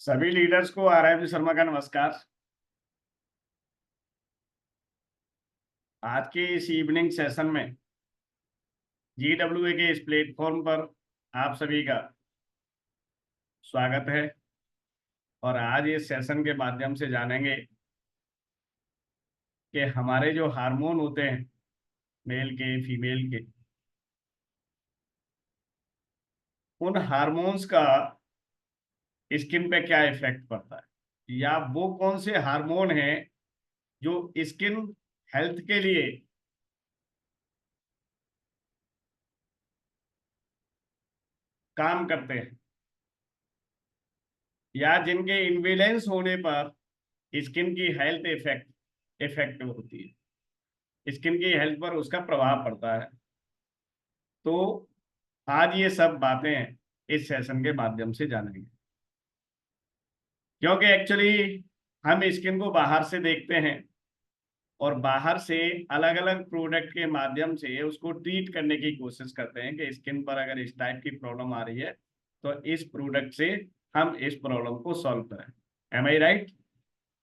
सभी लीडर्स को आर शर्मा का नमस्कार। आज के इस इवनिंग सेशन में GWA के इस प्लेटफॉर्म पर आप सभी का स्वागत है। और आज इस सेशन के माध्यम से जानेंगे कि हमारे जो हार्मोन होते हैं, मेल के फीमेल के, उन हार्मोन्स का स्किन पे क्या इफेक्ट पड़ता है, या वो कौन से हार्मोन हैं जो स्किन हेल्थ के लिए काम करते हैं, या जिनके इम्बैलेंस होने पर स्किन की हेल्थ इफेक्ट इफेक्ट होती है, स्किन की हेल्थ पर उसका प्रभाव पड़ता है। तो आज ये सब बातें इस सेशन के माध्यम से जानेंगे, क्योंकि एक्चुअली हम स्किन को बाहर से देखते हैं और बाहर से अलग अलग प्रोडक्ट के माध्यम से उसको ट्रीट करने की कोशिश करते हैं कि स्किन पर अगर इस टाइप की प्रॉब्लम आ रही है तो इस प्रोडक्ट से हम इस प्रॉब्लम को सॉल्व करें। एम आई राइट?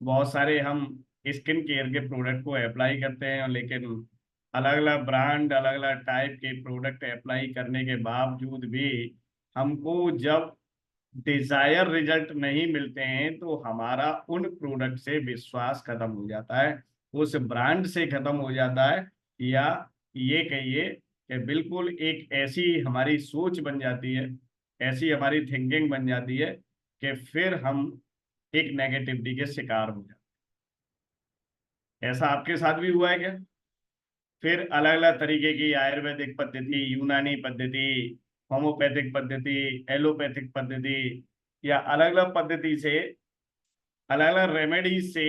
बहुत सारे हम स्किन केयर के प्रोडक्ट को अप्लाई करते हैं, लेकिन अलग अलग ब्रांड, अलग अलग टाइप के प्रोडक्ट अप्लाई करने के बावजूद भी हमको जब डिजायर रिजल्ट नहीं मिलते हैं तो हमारा उन प्रोडक्ट से विश्वास खत्म हो जाता है, उस ब्रांड से खत्म हो जाता है, या ये कहिए कि बिल्कुल एक ऐसी हमारी सोच बन जाती है, ऐसी हमारी थिंकिंग बन जाती है कि फिर हम एक नेगेटिविटी के शिकार हो जाते हैं। ऐसा आपके साथ भी हुआ है क्या? फिर अलग अलग तरीके की आयुर्वेदिक पद्धति, यूनानी पद्धति, होम्योपैथिक पद्धति, एलोपैथिक पद्धति, या अलग अलग पद्धति से, अलग अलग रेमेडीज से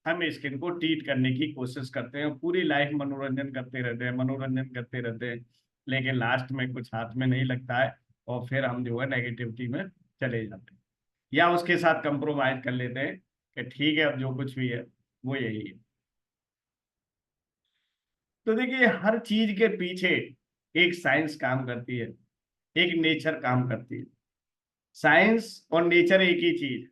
हम स्किन को ट्रीट करने की कोशिश करते हैं। पूरी लाइफ मनोरंजन करते रहते हैं, मनोरंजन करते रहते हैं, लेकिन लास्ट में कुछ हाथ में नहीं लगता है और फिर हम जो है नेगेटिविटी में चले जाते हैं, या उसके साथ कंप्रोमाइज कर लेते हैं कि ठीक है अब जो कुछ भी है वो यही है। तो देखिए, हर चीज के पीछे एक साइंस काम करती है, एक नेचर काम करती है। साइंस और नेचर एक ही चीज है।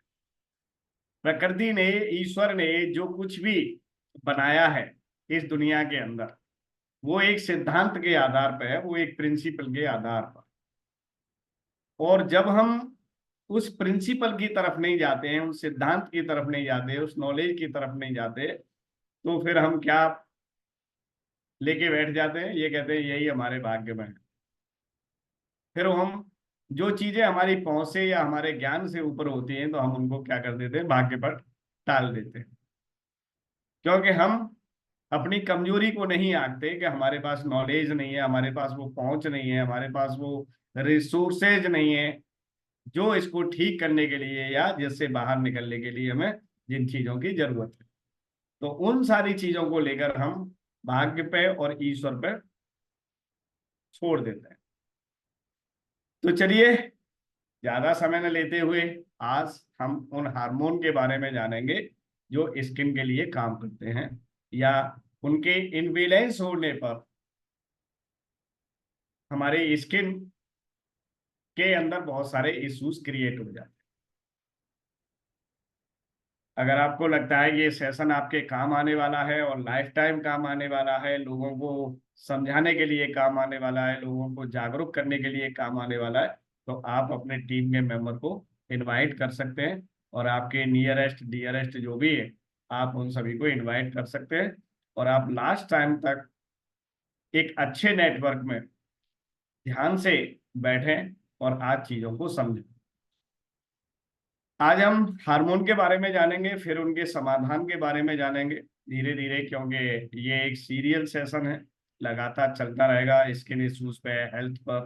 प्रकृति ने, ईश्वर ने जो कुछ भी बनाया है इस दुनिया के अंदर, वो एक सिद्धांत के आधार पर है, वो एक प्रिंसिपल के आधार पर। और जब हम उस प्रिंसिपल की तरफ नहीं जाते हैं, उस सिद्धांत की तरफ नहीं जाते, उस नॉलेज की तरफ नहीं जाते, तो फिर हम क्या लेके बैठ जाते हैं, ये कहते हैं यही हमारे भाग्य में है। फिर हम जो चीजें हमारी पहुंच से या हमारे ज्ञान से ऊपर होती हैं तो हम उनको क्या कर देते हैं, भाग्य पर टाल देते हैं, क्योंकि हम अपनी कमजोरी को नहीं आंकते कि हमारे पास नॉलेज नहीं है, हमारे पास वो पहुंच नहीं है, हमारे पास वो रिसोर्सेज नहीं है जो इसको ठीक करने के लिए या जिससे बाहर निकलने के लिए हमें जिन चीजों की जरूरत है। तो उन सारी चीजों को लेकर हम भाग्य पे और ईश्वर पे छोड़ देते हैं। तो चलिए, ज्यादा समय न लेते हुए आज हम उन हार्मोन के बारे में जानेंगे जो स्किन के लिए काम करते हैं, या उनके इनबैलेंस होने पर हमारे स्किन के अंदर बहुत सारे इश्यूज क्रिएट हो जाते हैं। अगर आपको लगता है ये सेशन आपके काम आने वाला है और लाइफ टाइम काम आने वाला है, लोगों को समझाने के लिए काम आने वाला है, लोगों को जागरूक करने के लिए काम आने वाला है, तो आप अपने टीम के मेंबर को इनवाइट कर सकते हैं, और आपके नियरेस्ट डियरेस्ट जो भी है आप उन सभी को इनवाइट कर सकते हैं, और आप लास्ट टाइम तक एक अच्छे नेटवर्क में ध्यान से बैठें और आज चीजों को समझें। आज हम हार्मोन के बारे में जानेंगे, फिर उनके समाधान के बारे में जानेंगे धीरे धीरे, क्योंकि ये एक सीरियल सेशन है, लगातार चलता रहेगा स्किन इश्यूज पे, हेल्थ पर।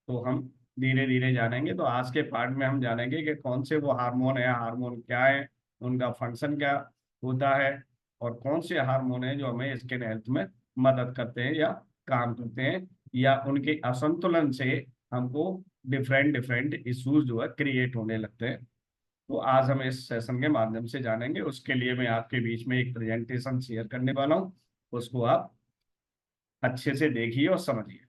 तो हम धीरे धीरे जानेंगे। तो आज के पार्ट में हम जानेंगे कि कौन से वो हार्मोन है, हार्मोन क्या है, उनका फंक्शन क्या होता है, और कौन से हार्मोन है जो हमें स्किन हेल्थ में मदद करते हैं या काम करते हैं, या उनके असंतुलन से हमको डिफरेंट डिफरेंट इश्यूज जो है क्रिएट होने लगते हैं। तो आज हम इस सेशन के माध्यम से जानेंगे। उसके लिए मैं आपके बीच में एक प्रेजेंटेशन शेयर करने वाला हूँ, उसको आप अच्छे से देखिए और समझिए।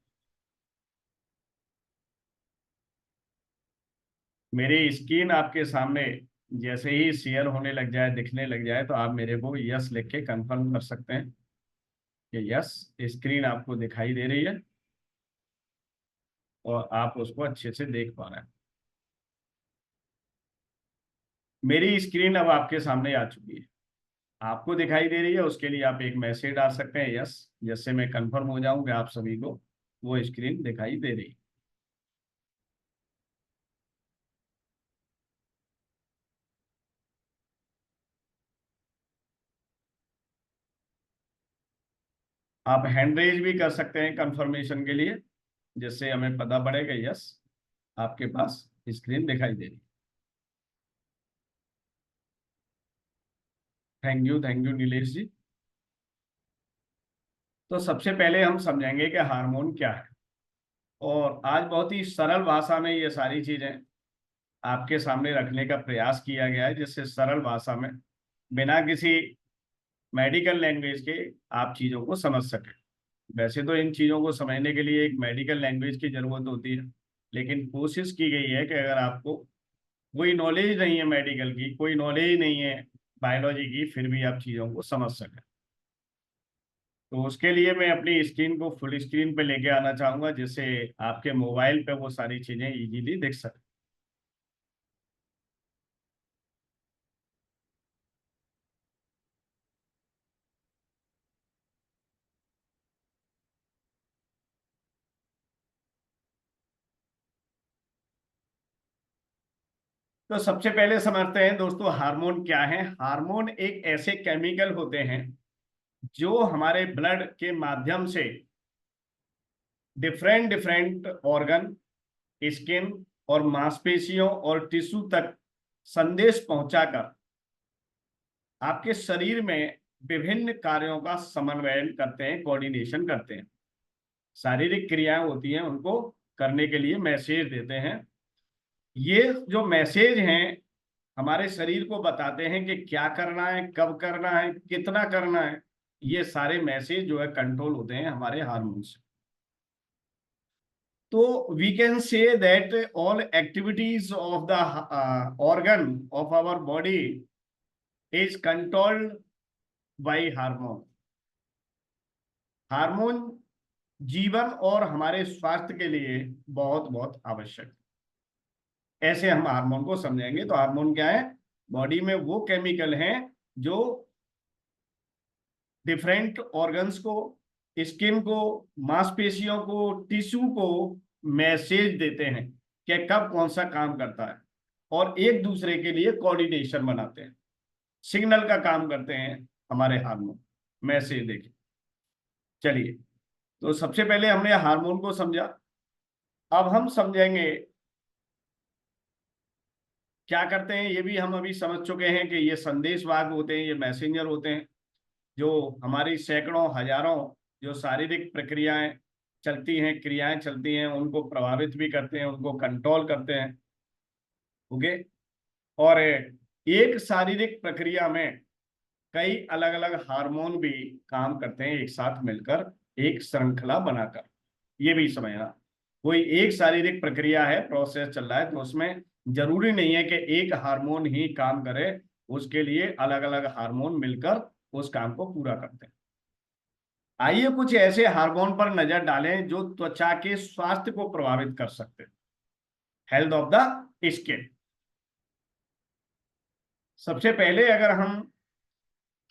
मेरी स्क्रीन आपके सामने जैसे ही शेयर होने लग जाए, दिखने लग जाए, तो आप मेरे को यस लिख के कंफर्म कर सकते हैं कि यस, स्क्रीन आपको दिखाई दे रही है और आप उसको अच्छे से देख पा रहे हैं। मेरी स्क्रीन अब आपके सामने आ चुकी है, आपको दिखाई दे रही है। उसके लिए आप एक मैसेज डाल सकते हैं यस, जिससे मैं कंफर्म हो जाऊं कि आप सभी को वो स्क्रीन दिखाई दे रही है। आप हैंड रेज भी कर सकते हैं कंफर्मेशन के लिए, जिससे हमें पता पड़ेगा यस, आपके पास स्क्रीन दिखाई दे रही है। थैंक यू नीलेश जी। तो सबसे पहले हम समझेंगे कि हार्मोन क्या है, और आज बहुत ही सरल भाषा में ये सारी चीजें आपके सामने रखने का प्रयास किया गया है, जिससे सरल भाषा में, बिना किसी मेडिकल लैंग्वेज के, आप चीजों को समझ सकें। वैसे तो इन चीजों को समझने के लिए एक मेडिकल लैंग्वेज की जरूरत होती है, लेकिन कोशिश की गई है कि अगर आपको कोई नॉलेज नहीं है मेडिकल की, कोई नॉलेज नहीं है बायोलॉजी की, फिर भी आप चीजों को समझ सकें। तो उसके लिए मैं अपनी स्क्रीन को फुल स्क्रीन पे लेके आना चाहूंगा, जिससे आपके मोबाइल पे वो सारी चीजें इजीली दिख सके। तो सबसे पहले समझते हैं दोस्तों, हार्मोन क्या है। हार्मोन एक ऐसे केमिकल होते हैं जो हमारे ब्लड के माध्यम से डिफरेंट डिफरेंट ऑर्गन, स्किन और मांसपेशियों और टिश्यू तक संदेश पहुंचाकर आपके शरीर में विभिन्न कार्यों का समन्वय करते हैं, कोऑर्डिनेशन करते हैं। शारीरिक क्रियाएं होती हैं, उनको करने के लिए मैसेज देते हैं। ये जो मैसेज हैं हमारे शरीर को बताते हैं कि क्या करना है, कब करना है, कितना करना है। ये सारे मैसेज जो है कंट्रोल होते हैं हमारे हार्मोन से। तो we can say that all activities of the organ of our body is controlled by hormone. Hormone जीवन और हमारे स्वास्थ्य के लिए बहुत बहुत आवश्यक है। ऐसे हम हार्मोन को समझेंगे। तो हार्मोन क्या है? बॉडी में वो केमिकल हैं जो डिफरेंट ऑर्गन्स को, स्किन को, मांसपेशियों को, टिश्यू को मैसेज देते हैं कि कब कौन सा काम करता है, और एक दूसरे के लिए कोऑर्डिनेशन बनाते हैं, सिग्नल का काम करते हैं हमारे हार्मोन। मैसेज देखें। चलिए, तो सबसे पहले हमने हार्मोन को समझा। अब हम समझेंगे क्या करते हैं। ये भी हम अभी समझ चुके हैं कि ये संदेशवाहक होते हैं, ये मैसेंजर होते हैं, जो हमारी सैकड़ों हजारों जो शारीरिक प्रक्रियाएं चलती हैं, क्रियाएं चलती हैं, उनको प्रभावित भी करते हैं, उनको कंट्रोल करते हैं। ओके। और एक शारीरिक प्रक्रिया में कई अलग अलग हार्मोन भी काम करते हैं एक साथ मिलकर, एक श्रृंखला बनाकर। ये भी समझना, कोई एक शारीरिक प्रक्रिया है, प्रोसेस चल रहा है, तो उसमें जरूरी नहीं है कि एक हार्मोन ही काम करे। उसके लिए अलग अलग हार्मोन मिलकर उस काम को पूरा करते हैं। आइए कुछ ऐसे हार्मोन पर नजर डालें जो त्वचा के स्वास्थ्य को प्रभावित कर सकते हैं। Health of the skin. सबसे पहले अगर हम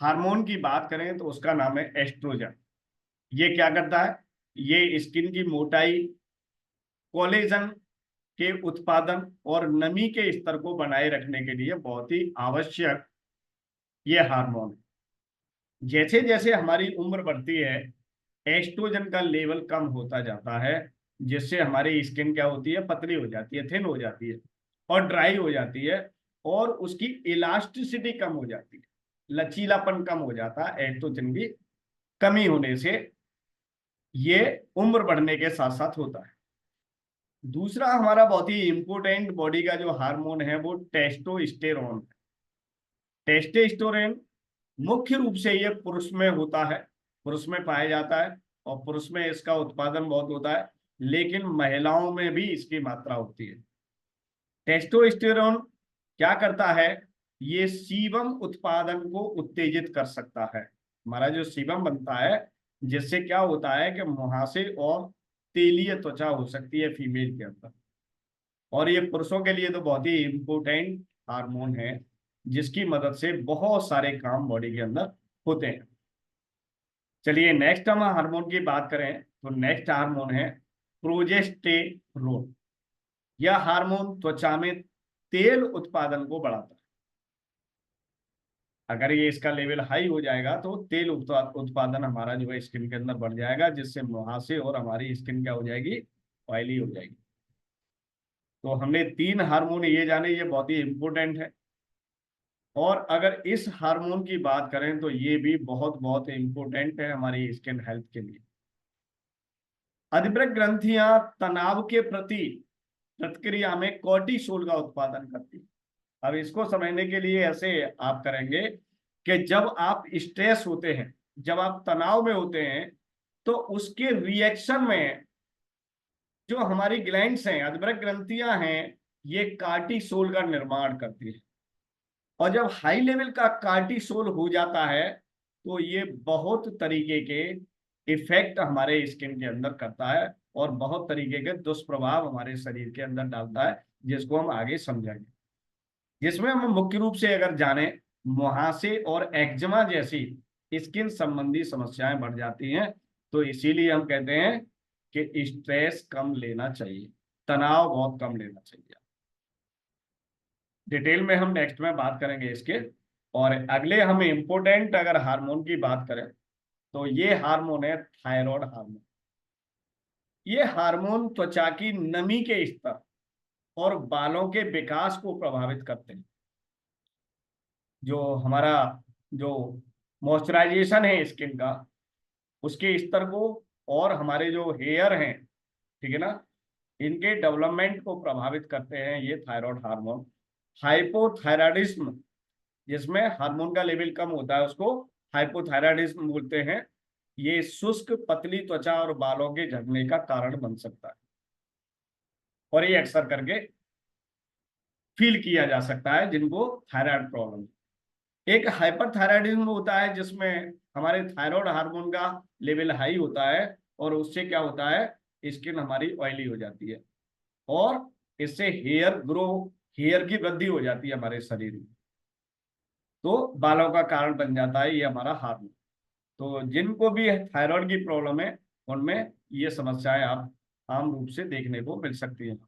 हार्मोन की बात करें तो उसका नाम है एस्ट्रोजन। ये क्या करता है? ये स्किन की मोटाई, कोलेजन के उत्पादन और नमी के स्तर को बनाए रखने के लिए बहुत ही आवश्यक ये हार्मोन है। जैसे जैसे हमारी उम्र बढ़ती है, एस्ट्रोजन का लेवल कम होता जाता है, जिससे हमारी स्किन क्या होती है? पतली हो जाती है, थिन हो जाती है और ड्राई हो जाती है, और उसकी इलास्टिसिटी कम हो जाती है, लचीलापन कम हो जाता है एस्ट्रोजन की कमी होने से। ये उम्र बढ़ने के साथ साथ होता है। दूसरा हमारा बहुत ही इंपोर्टेंट बॉडी का जो हार्मोन है वो टेस्टोस्टेरोन। टेस्टोस्टेरोन मुख्य रूप से ये पुरुष में होता है, पुरुष में पाया जाता है, और पुरुष में इसका उत्पादन बहुत होता है, लेकिन महिलाओं में भी इसकी मात्रा होती है। टेस्टोस्टेरोन क्या करता है? ये सीबम उत्पादन को उत्तेजित कर सकता है। हमारा जो सीबम बनता है, जिससे क्या होता है कि मुहासे और तेलीय त्वचा हो सकती है फीमेल के अंदर। और ये पुरुषों के लिए तो बहुत ही इम्पोर्टेंट हार्मोन है, जिसकी मदद से बहुत सारे काम बॉडी के अंदर होते हैं। चलिए नेक्स्ट हम हार्मोन की बात करें तो नेक्स्ट हार्मोन है प्रोजेस्टेरोन। यह हार्मोन त्वचा में तेल उत्पादन को बढ़ाता है। अगर ये इसका लेवल हाई हो जाएगा तो तेल उत्पादन हमारा जो है स्किन के अंदर बढ़ जाएगा, जिससे मुहासे और हमारी स्किन क्या हो जाएगी, ऑयली हो जाएगी। तो हमने 3 हार्मोन ये जाने, ये बहुत ही इंपॉर्टेंट है। और अगर इस हार्मोन की बात करें तो ये भी बहुत बहुत इंपॉर्टेंट है हमारी स्किन हेल्थ के लिए। अधिवृक्क ग्रंथियां तनाव के प्रति प्रतिक्रिया में कोर्टिसोल का उत्पादन करती है। अब इसको समझने के लिए ऐसे आप करेंगे कि जब आप स्ट्रेस होते हैं, जब आप तनाव में होते हैं, तो उसके रिएक्शन में जो हमारी ग्लैंड्स हैं, अधिवृक्क ग्रंथियां हैं, ये कार्टिसोल का निर्माण करती है। और जब हाई लेवल का कार्टिसोल हो जाता है तो ये बहुत तरीके के इफेक्ट हमारे स्किन के अंदर करता है और बहुत तरीके के दुष्प्रभाव हमारे शरीर के अंदर डालता है, जिसको हम आगे समझेंगे। जिसमें हम मुख्य रूप से अगर जाने, मुहासे और एक्जिमा जैसी स्किन संबंधी समस्याएं बढ़ जाती हैं। तो इसीलिए हम कहते हैं कि स्ट्रेस कम लेना चाहिए, तनाव बहुत कम लेना चाहिए। डिटेल में हम नेक्स्ट में बात करेंगे इसके। और अगले हम इम्पोर्टेंट अगर हार्मोन की बात करें तो ये हार्मोन है थायराइड हार्मोन। ये हार्मोन त्वचा की नमी के स्तर और बालों के विकास को प्रभावित करते हैं। जो हमारा जो मॉइस्चराइजेशन है स्किन का, उसके स्तर को, और हमारे जो हेयर हैं, ठीक है ना, इनके डेवलपमेंट को प्रभावित करते हैं ये थायराइड हार्मोन। हाइपोथायरायडिज्म, जिसमें हार्मोन का लेवल कम होता है, उसको हाइपोथायरायडिज्म बोलते हैं। ये शुष्क पतली त्वचा और बालों के झड़ने का कारण बन सकता है, और ये अक्सर करके फील किया जा सकता है जिनको थायराइड प्रॉब्लम। एक हाइपरथायराइडिज्म होता है जिसमें हमारे थायराइड हार्मोन का लेवल हाई होता है, और उससे क्या होता है, स्किन हमारी ऑयली हो जाती है, और इससे हेयर की वृद्धि हो जाती है हमारे शरीर में, तो बालों का कारण बन जाता है ये हमारा हार्मोन। तो जिनको भी थायराइड की प्रॉब्लम है, उनमें ये समस्याएं आप आम रूप से देखने को मिल सकती हैं।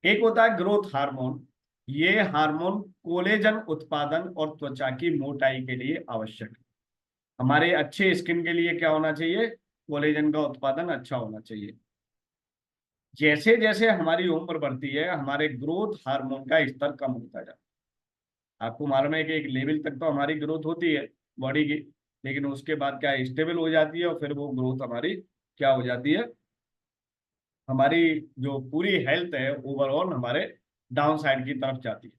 एक होता है ग्रोथ हार्मोन। ये हार्मोन कोलेजन उत्पादन और त्वचा की मोटाई के लिए आवश्यक है। हमारे अच्छे स्किन के लिए क्या होना चाहिए, कोलेजन का उत्पादन अच्छा होना चाहिए। जैसे जैसे हमारी उम्र बढ़ती है, हमारे ग्रोथ हार्मोन का स्तर कम होता जाता है। आपको मालूम है कि एक लेवल तक तो हमारी ग्रोथ होती है बॉडी की, लेकिन उसके बाद क्या स्टेबल हो जाती है, और फिर वो ग्रोथ हमारी क्या हो जाती है, हमारी जो पूरी हेल्थ है ओवरऑल हमारे डाउन साइड की तरफ जाती है।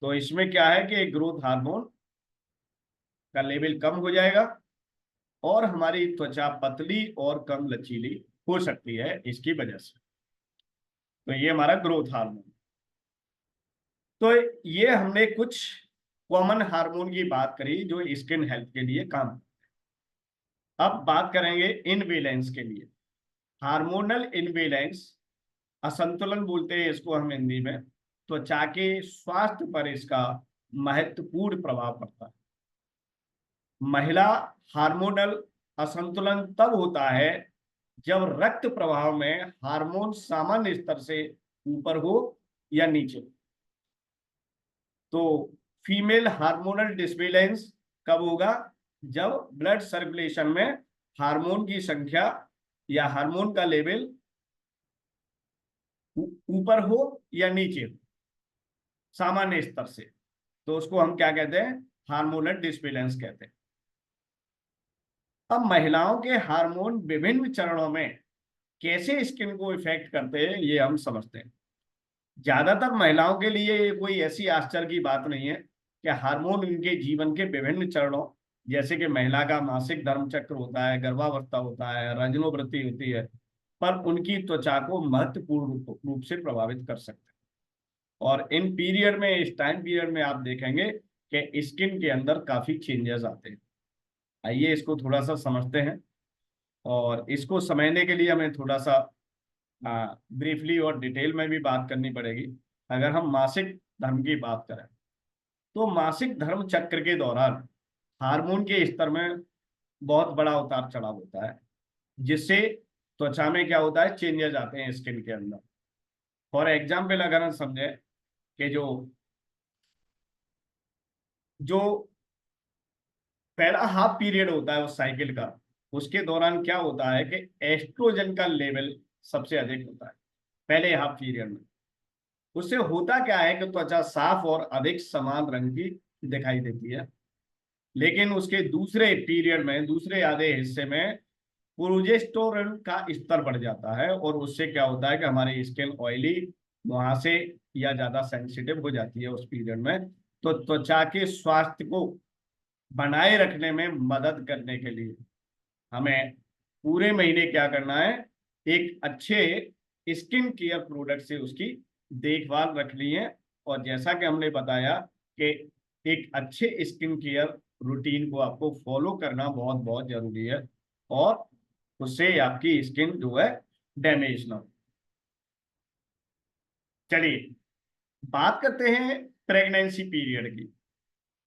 तो इसमें क्या है कि ग्रोथ हार्मोन का लेवल कम हो जाएगा, और हमारी त्वचा पतली और कम लचीली हो सकती है इसकी वजह से। तो ये हमारा ग्रोथ हार्मोन। तो ये हमने कुछ कॉमन हार्मोन की बात करी जो स्किन हेल्थ के लिए काम। अब बात करेंगे इनबैलेंस के लिए। हार्मोनल इनबैलेंस, असंतुलन बोलते हैं इसको हम हिंदी में, त्वचा के स्वास्थ्य पर इसका महत्वपूर्ण प्रभाव पड़ता है। महिला हार्मोनल असंतुलन तब होता है जब रक्त प्रवाह में हार्मोन सामान्य स्तर से ऊपर हो या नीचे। तो फीमेल हार्मोनल डिसबैलेंस कब होगा, जब ब्लड सर्कुलेशन में हार्मोन की संख्या या हार्मोन का लेवल ऊपर हो या नीचे हो सामान्य स्तर से। तो उसको हम क्या कहते हैं, हार्मोनल डिसबैलेंस कहते हैं। अब महिलाओं के हार्मोन विभिन्न चरणों में कैसे स्किन को इफेक्ट करते हैं ये हम समझते हैं। ज्यादातर महिलाओं के लिए ये कोई ऐसी आश्चर्य की बात नहीं है कि हार्मोन उनके जीवन के विभिन्न चरणों, जैसे कि महिला का मासिक धर्म चक्र होता है, गर्भावस्था होता है, रजनोवृत्ति होती है, पर उनकी त्वचा को महत्वपूर्ण रूप से प्रभावित कर सकते हैं। और इन पीरियड में, इस टाइम पीरियड में आप देखेंगे कि स्किन के अंदर काफी चेंजेस आते हैं। आइए इसको थोड़ा सा समझते हैं, और इसको समझने के लिए हमें थोड़ा सा ब्रीफली और डिटेल में भी बात करनी पड़ेगी। अगर हम मासिक धर्म की बात करें, तो मासिक धर्म चक्र के दौरान हार्मोन के स्तर में बहुत बड़ा उतार चढ़ाव होता है, जिससे त्वचा में क्या होता है, चेंजेस आते हैं स्किन के अंदर। फॉर एग्जाम्पल अगर हम समझे कि जो जो पहला हाफ पीरियड होता है उस साइकिल का, उसके दौरान क्या होता है कि एस्ट्रोजन का लेवल सबसे अधिक होता है पहले हाफ पीरियड में। उससे होता क्या है कि त्वचा साफ और अधिक समान रंग की दिखाई देती है। लेकिन उसके दूसरे पीरियड में, दूसरे आधे हिस्से में प्रोजेस्टेरोन का स्तर बढ़ जाता है, और उससे क्या होता है कि हमारी स्किन ऑयली वहां से या ज्यादा सेंसिटिव हो जाती है उस पीरियड में। तो त्वचा के स्वास्थ्य को बनाए रखने में मदद करने के लिए हमें पूरे महीने क्या करना है, एक अच्छे स्किन केयर प्रोडक्ट से उसकी देखभाल रखनी है। और जैसा कि हमने बताया कि एक अच्छे स्किन केयर रूटीन को आपको फॉलो करना बहुत बहुत जरूरी है, और उससे आपकी स्किन जो है डैमेज ना हो। चलिए बात करते हैं प्रेगनेंसी पीरियड की।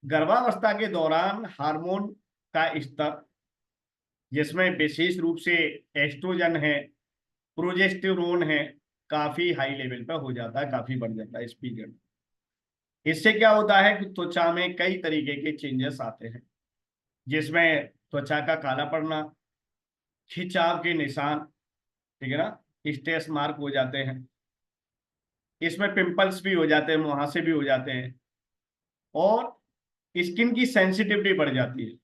गर्भावस्था के दौरान हार्मोन का स्तर, जिसमें विशेष रूप से एस्ट्रोजन है, प्रोजेस्टेरोन है, काफी हाई लेवल पर हो जाता है, काफी बढ़ जाता है इस पीरियड में। इससे क्या होता है कि त्वचा में कई तरीके के चेंजेस आते हैं, जिसमें त्वचा का काला पड़ना, खिंचाव के निशान, ठीक है ना, स्ट्रेस मार्क हो जाते हैं। इसमें पिंपल्स भी हो जाते हैं, मुहासे भी हो जाते हैं, और स्किन की सेंसिटिविटी बढ़ जाती है।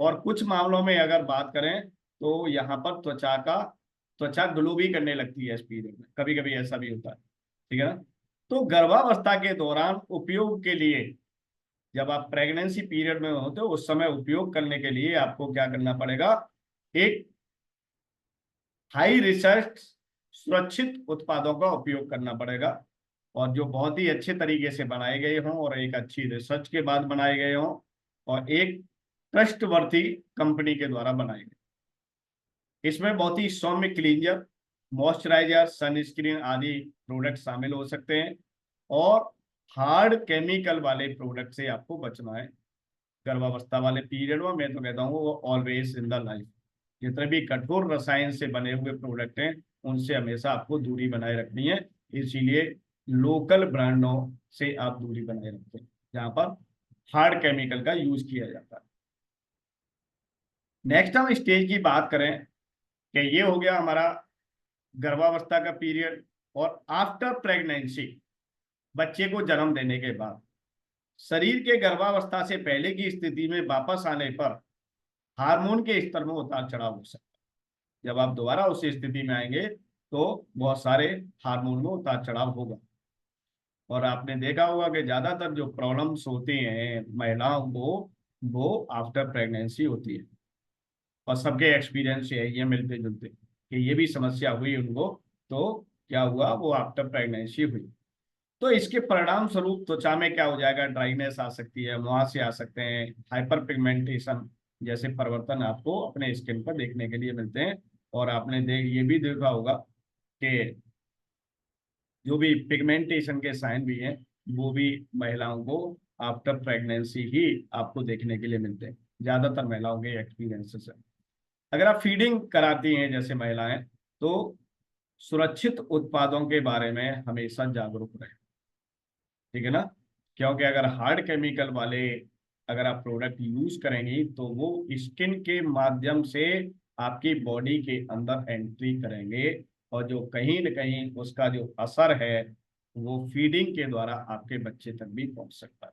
और कुछ मामलों में अगर बात करें तो यहाँ पर त्वचा ग्लो भी करने लगती है इस पीरियड में, कभी कभी ऐसा भी होता है, ठीक है ना। तो गर्भावस्था के दौरान उपयोग के लिए, जब आप प्रेगनेंसी पीरियड में होते हो उस समय उपयोग करने के लिए आपको क्या करना पड़ेगा, एक हाई रिसर्च सुरक्षित उत्पादों का उपयोग करना पड़ेगा, और जो बहुत ही अच्छे तरीके से बनाए गए हों और एक अच्छी रिसर्च के बाद बनाए गए हों, और एक ट्रस्टवर्थी कंपनी के द्वारा बनाए गए। इसमें बहुत ही सौम्य क्लींजर, मॉइस्चराइजर, सनस्क्रीन आदि प्रोडक्ट शामिल हो सकते हैं, और हार्ड केमिकल वाले प्रोडक्ट से आपको बचना है गर्भावस्था वाले पीरियड में। मैं तो कहता हूँ वो ऑलवेज इन द लाइफ, जितने भी कठोर रसायन से बने हुए प्रोडक्ट हैं उनसे हमेशा आपको दूरी बनाए रखनी है। इसीलिए लोकल ब्रांडों से आप दूरी बनाए रखें जहाँ पर हार्ड केमिकल का यूज किया जाता है। नेक्स्ट हम स्टेज की बात करें कि ये हो गया हमारा गर्भावस्था का पीरियड। और आफ्टर प्रेगनेंसी, बच्चे को जन्म देने के बाद, शरीर के गर्भावस्था से पहले की स्थिति में वापस आने पर हार्मोन के स्तर में उतार चढ़ाव हो सकता है। जब आप दोबारा उस स्थिति में आएंगे तो बहुत सारे हार्मोन में उतार चढ़ाव होगा। और आपने देखा होगा कि ज्यादातर जो प्रॉब्लम्स होती हैं महिलाओं को, वो आफ्टर प्रेगनेंसी होती है। और सबके एक्सपीरियंस है ये मिलते जुलते कि ये भी समस्या हुई उनको। तो क्या हुआ, वो आफ्टर प्रेगनेंसी हुई। तो इसके परिणाम स्वरूप त्वचा में क्या हो जाएगा, ड्राइनेस आ सकती है, मुहासे आ सकते हैं, हाइपर पिगमेंटेशन जैसे परिवर्तन आपको अपने स्किन पर देखने के लिए मिलते हैं। और आपने ये भी देखा होगा कि जो भी पिगमेंटेशन के साइन भी हैं वो भी महिलाओं को आफ्टर प्रेगनेंसी ही आपको देखने के लिए मिलते हैं, ज्यादातर महिलाओं के एक्सपीरियंसेस है। अगर आप फीडिंग कराती हैं जैसे महिलाएं, तो सुरक्षित उत्पादों के बारे में हमेशा जागरूक रहें, ठीक है ना। क्योंकि अगर हार्ड केमिकल वाले अगर आप प्रोडक्ट यूज करेंगी तो वो स्किन के माध्यम से आपकी बॉडी के अंदर एंट्री करेंगे, और जो कहीं न कहीं उसका जो असर है वो फीडिंग के द्वारा आपके बच्चे तक भी पहुंच सकता है।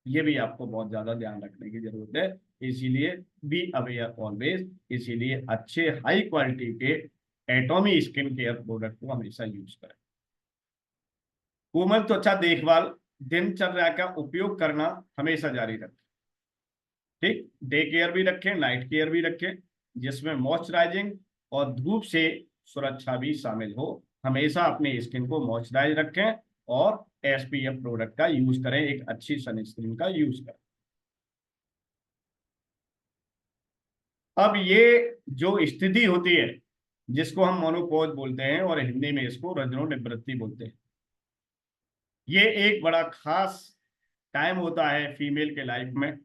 ये भी आपको बहुत ज्यादा ध्यान रखने की जरूरत है। इसीलिए बी अवेयर ऑलवेज, इसीलिए अच्छे हाई क्वालिटी के एटॉमी स्किन केयर प्रोडक्ट को हमेशा यूज करें। कोमल त्वचा देखभाल दिनचर्या का उपयोग करना हमेशा जारी रखें। ठीक, डे केयर भी रखें, नाइट केयर भी रखें, जिसमें मॉइस्चराइजिंग और धूप से सुरक्षा भी शामिल हो। हमेशा अपनी स्किन को मॉइस्चराइज रखें, और एसपीएफ प्रोडक्ट का यूज करें, एक अच्छी सनस्क्रीन का यूज करें। अब ये जो स्थिति होती है जिसको हम मोनोपॉज बोलते हैं और हिंदी में इसको रजोनिवृत्ति बोलते हैं, ये एक बड़ा खास टाइम होता है फीमेल के लाइफ में,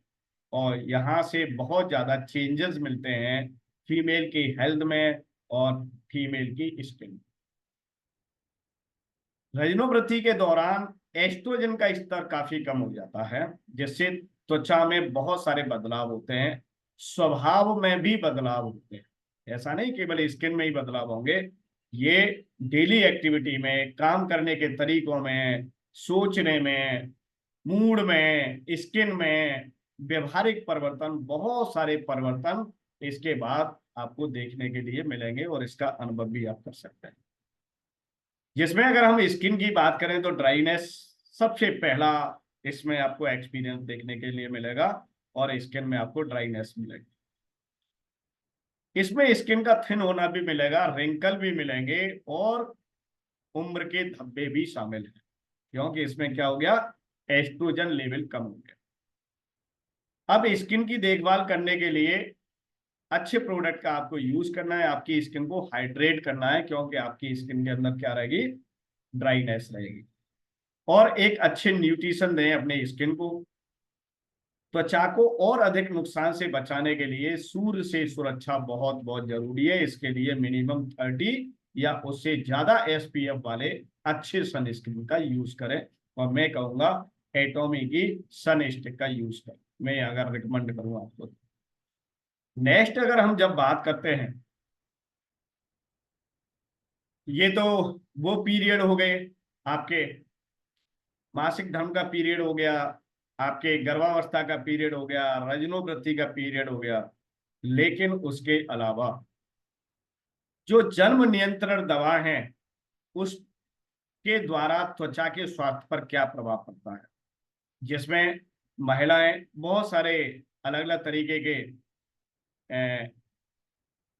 और यहाँ से बहुत ज्यादा चेंजेस मिलते हैं फीमेल की हेल्थ में और फीमेल की स्किन। रजनोवृत्ति के दौरान एस्ट्रोजन का स्तर काफी कम हो जाता है, जिससे त्वचा में बहुत सारे बदलाव होते हैं, स्वभाव में भी बदलाव होते हैं। ऐसा नहीं केवल स्किन में ही बदलाव होंगे, ये डेली एक्टिविटी में, काम करने के तरीकों में, सोचने में, मूड में, स्किन में, व्यवहारिक परिवर्तन, बहुत सारे परिवर्तन इसके बाद आपको देखने के लिए मिलेंगे और इसका अनुभव भी आप कर सकते हैं। जिसमें अगर हम स्किन की बात करें तो ड्राइनेस सबसे पहला इसमें आपको एक्सपीरियंस देखने के लिए मिलेगा, और स्किन में आपको ड्राइनेस मिलेगी। इसमें स्किन का थिन होना भी मिलेगा, रिंकल भी मिलेंगे, और उम्र के धब्बे भी शामिल हैं, क्योंकि इसमें क्या हो गया, एस्ट्रोजन लेवल कम हो गया। अब स्किन की देखभाल करने के लिए अच्छे प्रोडक्ट का आपको यूज करना है, आपकी स्किन को हाइड्रेट करना है, क्योंकि आपकी स्किन के अंदर क्या रहेगी, ड्राइनेस रहेगी। और एक अच्छे न्यूट्रिशन दें अपने स्किन को। त्वचा को और अधिक नुकसान से बचाने के लिए सूर्य से सुरक्षा बहुत बहुत जरूरी है। इसके लिए मिनिमम 30 या उससे ज्यादा एसपीएफ वाले अच्छे सनस्क्रीन का यूज करें, और मैं कहूंगा एटॉमी की सन स्टिक का यूज करें, मैं अगर रिकमेंड करूं आपको। नेक्स्ट अगर हम जब बात करते हैं, ये तो वो पीरियड हो गए, आपके मासिक धर्म का पीरियड हो गया, आपके गर्भावस्था का पीरियड हो गया, रजनोवृत्ति का पीरियड हो गया। लेकिन उसके अलावा जो जन्म नियंत्रण दवा है, उसके द्वारा त्वचा के स्वास्थ्य पर क्या प्रभाव पड़ता है, जिसमें महिलाएं बहुत सारे अलग अलग तरीके के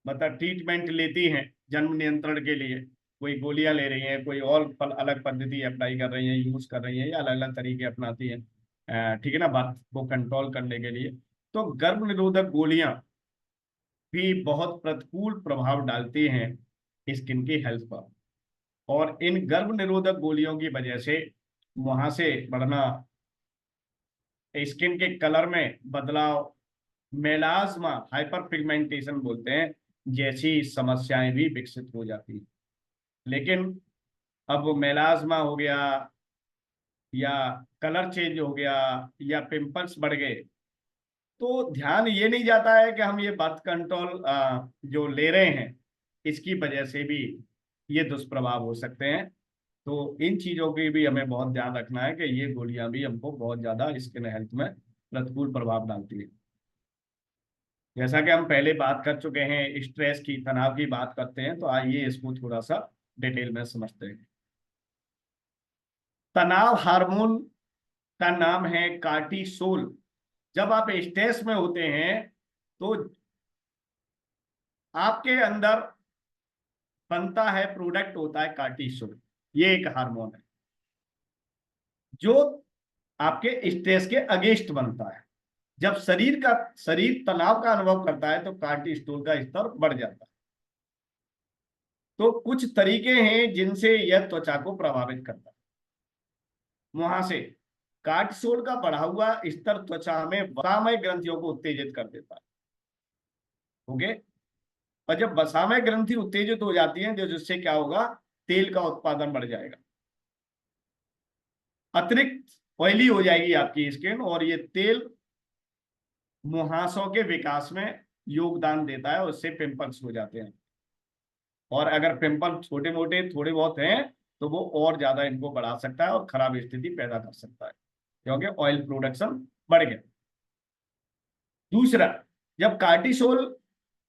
मतलब ट्रीटमेंट लेती हैं जन्म नियंत्रण के लिए। कोई गोलियां ले रही हैं, कोई और अलग पद्धति अप्लाई कर रही हैं, यूज कर रही हैं, या अलग अलग तरीके अपनाती हैं, ठीक है ना, बात को कंट्रोल करने के लिए। तो गर्भ निरोधक गोलियां भी बहुत प्रतिकूल प्रभाव डालती हैं स्किन की हेल्थ पर, और इन गर्भ निरोधक गोलियों की वजह से वहां से बढ़ना, स्किन के कलर में बदलाव, मेलाज्मा, हाइपर पिगमेंटेशन बोलते हैं, जैसी समस्याएं भी विकसित हो जाती हैं। लेकिन अब मेलाज्मा हो गया, या कलर चेंज हो गया, या पिंपल्स बढ़ गए, तो ध्यान ये नहीं जाता है कि हम ये बर्थ कंट्रोल जो ले रहे हैं इसकी वजह से भी ये दुष्प्रभाव हो सकते हैं। तो इन चीजों की भी हमें बहुत ध्यान रखना है कि ये गोलियां भी हमको बहुत ज्यादा स्किन हेल्थ में प्रतिकूल प्रभाव डालती है। जैसा कि हम पहले बात कर चुके हैं, स्ट्रेस की, तनाव की बात करते हैं, तो आइए इसको थोड़ा सा डिटेल में समझते हैं। तनाव हार्मोन का नाम है कार्टिसोल। जब आप स्ट्रेस में होते हैं तो आपके अंदर बनता है, प्रोडक्ट होता है कार्टिसोल। ये एक हार्मोन है जो आपके स्ट्रेस के अगेंस्ट बनता है। जब शरीर तनाव का अनुभव करता है तो कार्टिसोल का स्तर बढ़ जाता है। तो कुछ तरीके हैं जिनसे यह त्वचा को प्रभावित करता है। वहां से कार्टिसोल का बढ़ा हुआ स्तर त्वचा में वसामय ग्रंथियों को उत्तेजित कर देता है। ओके। और जब वसामय ग्रंथि उत्तेजित हो जाती है, जिससे क्या होगा, तेल का उत्पादन बढ़ जाएगा, अतिरिक्त ऑयली हो जाएगी आपकी स्किन, और ये तेल मुहासों के विकास में योगदान देता है, उससे पिंपल्स हो जाते हैं। और अगर पिंपल छोटे मोटे थोड़े बहुत हैं तो वो और ज्यादा इनको बढ़ा सकता है और खराब स्थिति पैदा कर सकता है, क्योंकि ऑयल प्रोडक्शन बढ़ गया। दूसरा, जब कार्टिसोल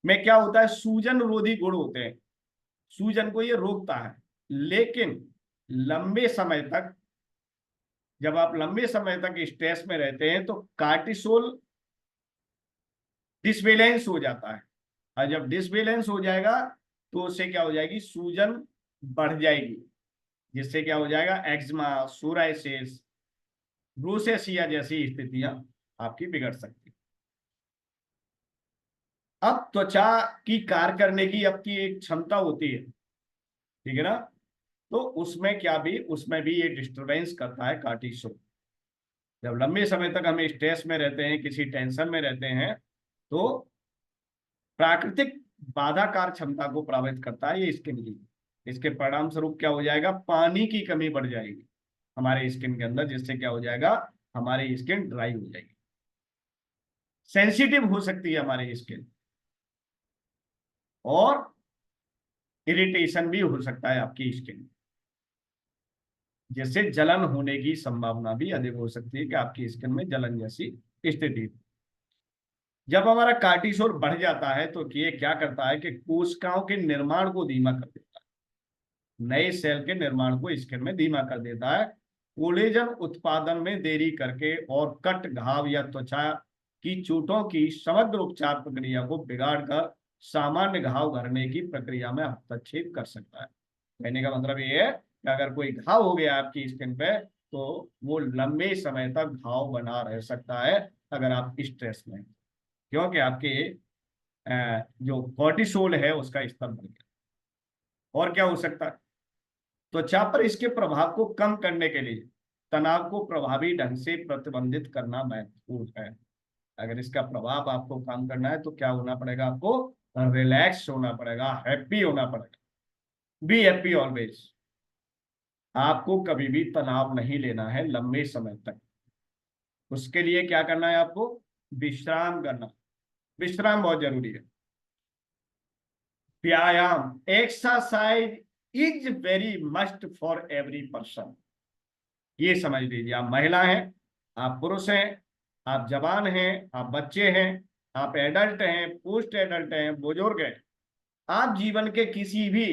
में क्या होता है, सूजन रोधी गुण होते हैं, सूजन को ये रोकता है। लेकिन लंबे समय तक, जब आप लंबे समय तक स्ट्रेस में रहते हैं तो कार्टिसोल डिसबैलेंस हो जाता है, और जब डिसबैलेंस हो जाएगा तो उससे क्या हो जाएगी, सूजन बढ़ जाएगी। जिससे क्या हो जाएगा, एक्जिमा, सोराइसिस, ब्रूसेसिया जैसी स्थितियां आपकी बिगड़ सकती है। अब त्वचा की कार्य करने की आपकी एक क्षमता होती है, ठीक है ना, तो उसमें भी ये डिस्टरबेंस करता है कार्टिसोल। जब लंबे समय तक हमें स्ट्रेस में रहते हैं, किसी टेंशन में रहते हैं, तो प्राकृतिक बाधाकार क्षमता को प्रभावित करता है ये स्किन की। इसके परिणाम स्वरूप क्या हो जाएगा, पानी की कमी बढ़ जाएगी हमारे स्किन के अंदर, जिससे क्या हो जाएगा, हमारी स्किन ड्राई हो जाएगी, सेंसिटिव हो सकती है हमारी स्किन, और इरिटेशन भी हो सकता है आपकी स्किन, जिससे जलन होने की संभावना भी अधिक हो सकती है कि आपकी स्किन में जलन जैसी स्थिति। जब हमारा कार्टिसोल बढ़ जाता है तो ये क्या करता है कि कोशिकाओं के निर्माण को धीमा कर देता है, नए सेल के निर्माण को स्किन में धीमा कर देता है, कोलेजन उत्पादन में देरी करके, और कट, घाव या त्वचा की चोटों की समग्र उपचार प्रक्रिया को बिगाड़कर सामान्य घाव भरने की प्रक्रिया में हस्तक्षेप कर सकता है। कहने का मतलब ये है कि अगर कोई घाव हो गया आपकी स्किन पे, तो वो लंबे समय तक घाव बना रह सकता है अगर आप स्ट्रेस में हैं। क्योंकि आपके जो कॉर्टिसोल है उसका स्तर बढ़ गया। और क्या हो सकता है, त्वचा पर इसके प्रभाव को कम करने के लिए तनाव को प्रभावी ढंग से प्रतिबंधित करना महत्वपूर्ण है। अगर इसका प्रभाव आपको कम करना है तो क्या होना पड़ेगा, आपको रिलैक्स होना पड़ेगा, हैप्पी होना पड़ेगा। Be happy always. आपको कभी भी तनाव नहीं लेना है लंबे समय तक। उसके लिए क्या करना है, आपको विश्राम करना। विश्राम बहुत जरूरी है। व्यायाम, exercise is very must for every person. ये समझ लीजिए, आप महिला हैं, आप पुरुष हैं, आप जवान हैं, आप बच्चे हैं, आप एडल्ट हैं, पोस्ट एडल्ट हैं, बुजुर्ग हैं, आप जीवन के किसी भी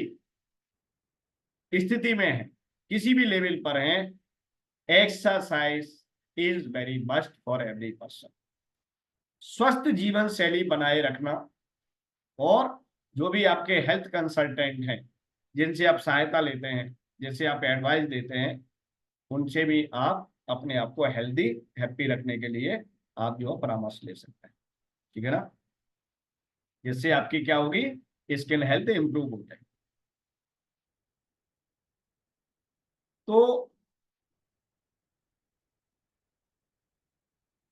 स्थिति में हैं, किसी भी लेवल पर हैं, exercise is very must for every person. स्वस्थ जीवन शैली बनाए रखना, और जो भी आपके हेल्थ कंसल्टेंट हैं, जिनसे आप सहायता लेते हैं, जिनसे आप एडवाइस देते हैं, उनसे भी आप अपने आप को हेल्दी, हैप्पी रखने के लिए आप जो परामर्श ले सकते हैं, ठीक है ना, जिससे आपकी क्या होगी, स्किन हेल्थ इंप्रूव हो जाएगी। तो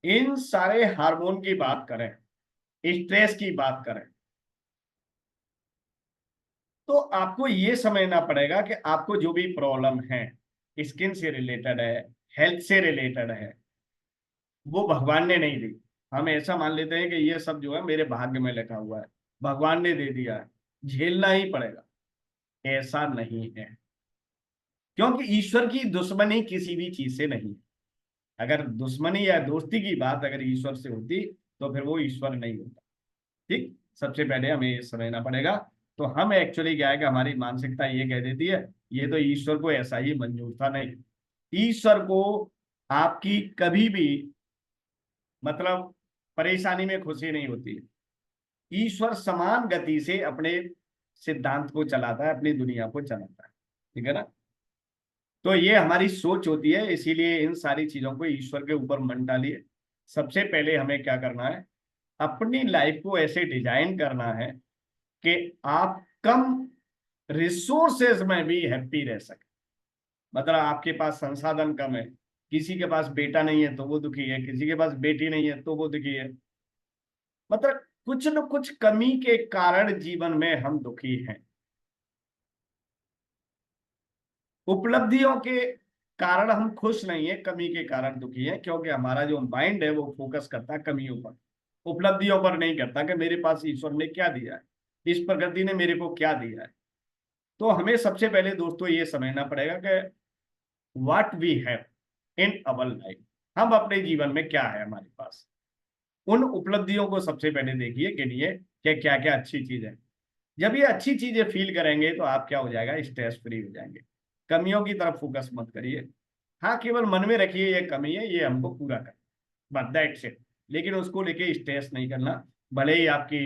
इन सारे हार्मोन की बात करें, स्ट्रेस की बात करें, तो आपको ये समझना पड़ेगा कि आपको जो भी प्रॉब्लम है, स्किन से रिलेटेड है, हेल्थ से रिलेटेड है, वो भगवान ने नहीं दी। हम ऐसा मान लेते हैं कि ये सब जो है मेरे भाग्य में लिखा हुआ है, भगवान ने दे दिया है, झेलना ही पड़ेगा। ऐसा नहीं है, क्योंकि ईश्वर की दुश्मनी किसी भी चीज से नहीं। अगर दुश्मनी या दोस्ती की बात अगर ईश्वर से होती तो फिर वो ईश्वर नहीं होता। ठीक, सबसे पहले हमें ये समझना पड़ेगा। तो हम एक्चुअली क्या है कि हमारी मानसिकता ये कह देती है ये तो ईश्वर को ऐसा ही मंजूर था। नहीं, ईश्वर को आपकी कभी भी मतलब परेशानी में खुशी नहीं होती है। ईश्वर समान गति से अपने सिद्धांत को चलाता है, अपनी दुनिया को चलाता है, ठीक है ना। तो ये हमारी सोच होती है, इसीलिए इन सारी चीजों को ईश्वर के ऊपर मन डालिए। सबसे पहले हमें क्या करना है, अपनी लाइफ को ऐसे डिजाइन करना है कि आप कम रिसोर्सेज में भी हैप्पी रह सके। मतलब आपके पास संसाधन कम है, किसी के पास बेटा नहीं है तो वो दुखी है, किसी के पास बेटी नहीं है तो वो दुखी है। मतलब कुछ न कुछ कमी के कारण जीवन में हम दुखी हैं। उपलब्धियों के कारण हम खुश नहीं है, कमी के कारण दुखी है, क्योंकि हमारा जो माइंड है वो फोकस करता है कमियों पर, उपलब्धियों पर नहीं करता कि मेरे पास ईश्वर ने क्या दिया है, इस प्रकृति ने मेरे को क्या दिया है। तो हमें सबसे पहले दोस्तों ये समझना पड़ेगा कि what we have in our life, हम अपने जीवन में क्या है हमारे पास। उन उपलब्धियों को सबसे पहले देखिए, गिनिए कि क्या क्या अच्छी चीज है। जब ये अच्छी चीजें फील करेंगे तो आप क्या हो जाएगा, स्ट्रेस फ्री हो जाएंगे। कमियों की तरफ फोकस मत करिए। हाँ, केवल मन में रखिए ये कमी है, ये हमको पूरा कर, बस दैट्स इट। लेकिन उसको लेके स्ट्रेस नहीं करना। भले ही आपकी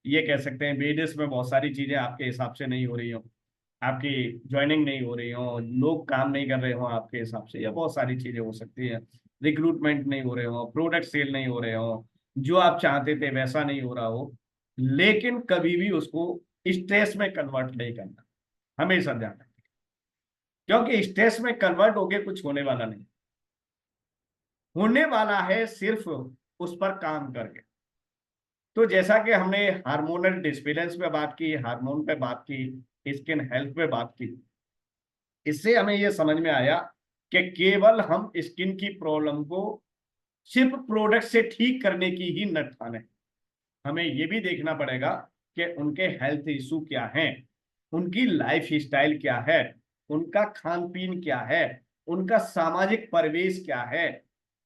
ये कह सकते हैं बिजनेस में बहुत सारी चीजें आपके हिसाब से नहीं हो रही हो, आपकी ज्वाइनिंग नहीं हो रही हो, लोग काम नहीं कर रहे हो आपके हिसाब से, या बहुत सारी चीजें हो सकती है, रिक्रूटमेंट नहीं हो रहे हो, प्रोडक्ट सेल नहीं हो रहे हो, जो आप चाहते थे वैसा नहीं हो रहा हो, लेकिन कभी भी उसको स्ट्रेस में कन्वर्ट नहीं करना, हमेशा ध्यान रखना, क्योंकि स्ट्रेस में कन्वर्ट होके कुछ होने वाला नहीं, होने वाला है सिर्फ उस पर काम करके। तो जैसा कि हमने हार्मोनल डिस्बैलेंस पे बात की, हार्मोन पे बात की, स्किन हेल्थ पे बात की, इससे हमें यह समझ में आया कि केवल हम स्किन की प्रॉब्लम को सिर्फ प्रोडक्ट से ठीक करने की ही न ठाने, हमें यह भी देखना पड़ेगा कि उनके हेल्थ इशू क्या हैं, उनकी लाइफ स्टाइल क्या है, उनका खान पीन क्या है, उनका सामाजिक परिवेश क्या है,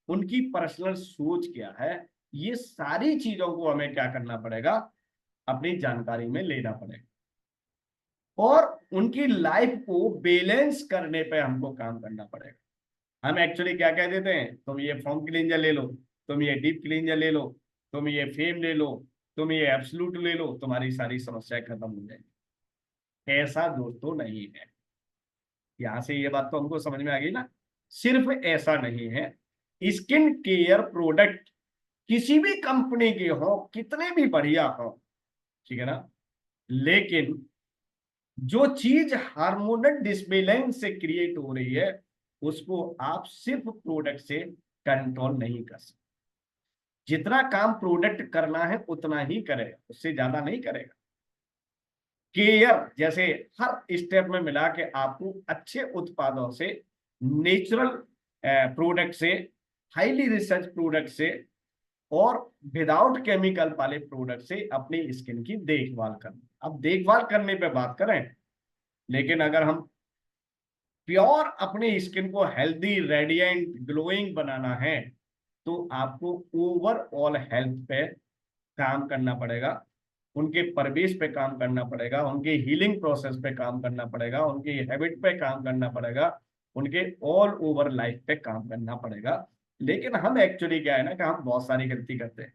उनकी पर्सनल सोच क्या है। ये सारी चीजों को हमें क्या करना पड़ेगा, अपनी जानकारी में लेना पड़ेगा, और उनकी लाइफ को बैलेंस करने पे हमको काम करना पड़ेगा। हम एक्चुअली क्या कह देते हैं, तुम ये फोम क्लींजर ले लो, तुम ये डीप क्लींजर ले लो, तुम ये फेम ले लो, तुम ये एब्सोल्यूट ले लो, तुम्हारी सारी समस्याएं खत्म हो जाएगी। ऐसा दोस्तों नहीं है। यहां से ये बात तो हमको समझ में आ गई ना, सिर्फ ऐसा नहीं है। स्किन केयर प्रोडक्ट किसी भी कंपनी के हो, कितने भी बढ़िया हो, ठीक है ना, लेकिन जो चीज हार्मोनल डिसबैलेंस से क्रिएट हो रही है, उसको आप सिर्फ प्रोडक्ट से कंट्रोल नहीं कर सकते। जितना काम प्रोडक्ट करना है उतना ही करेगा, उससे ज्यादा नहीं करेगा। केयर जैसे हर स्टेप में मिला के आपको अच्छे उत्पादों से, नेचुरल प्रोडक्ट से, हाईली रिसर्च प्रोडक्ट से, और विदाउट केमिकल वाले प्रोडक्ट से अपनी स्किन की देखभाल करना। अब देखभाल करने पे बात करें, लेकिन अगर हम प्योर अपनी स्किन को हेल्दी, रेडिएंट, ग्लोइंग बनाना है, तो आपको ओवरऑल हेल्थ पे काम करना पड़ेगा, उनके परिवेश पे काम करना पड़ेगा, उनके हीलिंग प्रोसेस पे काम करना पड़ेगा, उनकी हैबिट पे काम करना पड़ेगा, उनके ऑल ओवर लाइफ पे काम करना पड़ेगा। लेकिन हम एक्चुअली क्या है ना, कि हम बहुत सारी गलती करते हैं।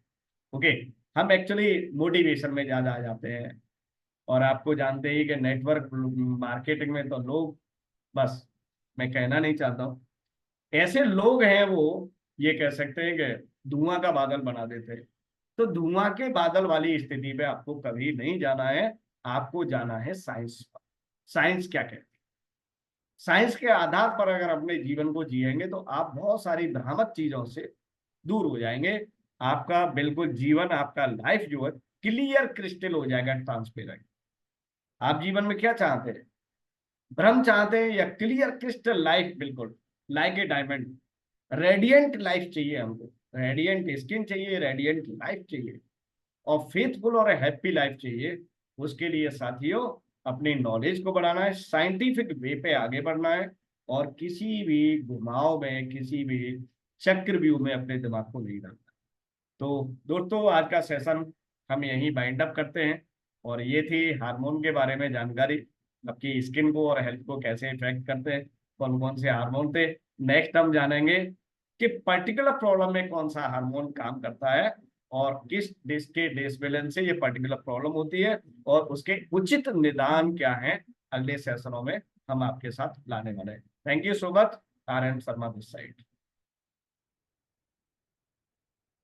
ओके, हम एक्चुअली मोटिवेशन में ज्यादा आ जाते हैं, और आपको जानते ही कि नेटवर्क मार्केटिंग में तो लोग, बस मैं कहना नहीं चाहता हूँ, ऐसे लोग हैं वो, ये कह सकते हैं कि धुआं का बादल बना देते हैं। तो धुआं के बादल वाली स्थिति पे आपको कभी नहीं जाना है, आपको जाना है साइंस पर। साइंस क्या कहती है, साइंस के आधार पर अगर अपने जीवन को जिएंगे तो आप बहुत सारी भ्रामक चीजों से दूर हो जाएंगे। आपका बिल्कुल जीवन, आपका लाइफ जो है क्लियर क्रिस्टल हो जाएगा, ट्रांसपेरेंट। आप जीवन में क्या चाहते हैं, भ्रम चाहते हैं या क्लियर क्रिस्टल लाइफ, बिल्कुल like a diamond, radiant life चाहिए हमको, रेडिएंट स्किन चाहिए, रेडिएंट लाइफ चाहिए, और फेथफुल और हैप्पी लाइफ चाहिए। उसके लिए साथियों अपनी नॉलेज को बढ़ाना है, साइंटिफिक वे पे आगे बढ़ना है, और किसी भी घुमाव में, किसी भी चक्रव्यूह में अपने दिमाग को नहीं डालना। तो दोस्तों आज का सेशन हम यहीं बाइंड अप करते हैं, और ये थी हार्मोन के बारे में जानकारी, आपकी स्किन को और हेल्थ को कैसे इफेक्ट करते हैं, कौन कौन से हार्मोन थे। नेक्स्ट हम जानेंगे कि पर्टिकुलर प्रॉब्लम में कौन सा हार्मोन काम करता है, और किस डिस के डिसबैलेंस से ये पर्टिकुलर प्रॉब्लम होती है, और उसके उचित निदान क्या है, अगले सेशनों में हम आपके साथ लाने वाले हैं। Thank you so much. R N Sharma this side.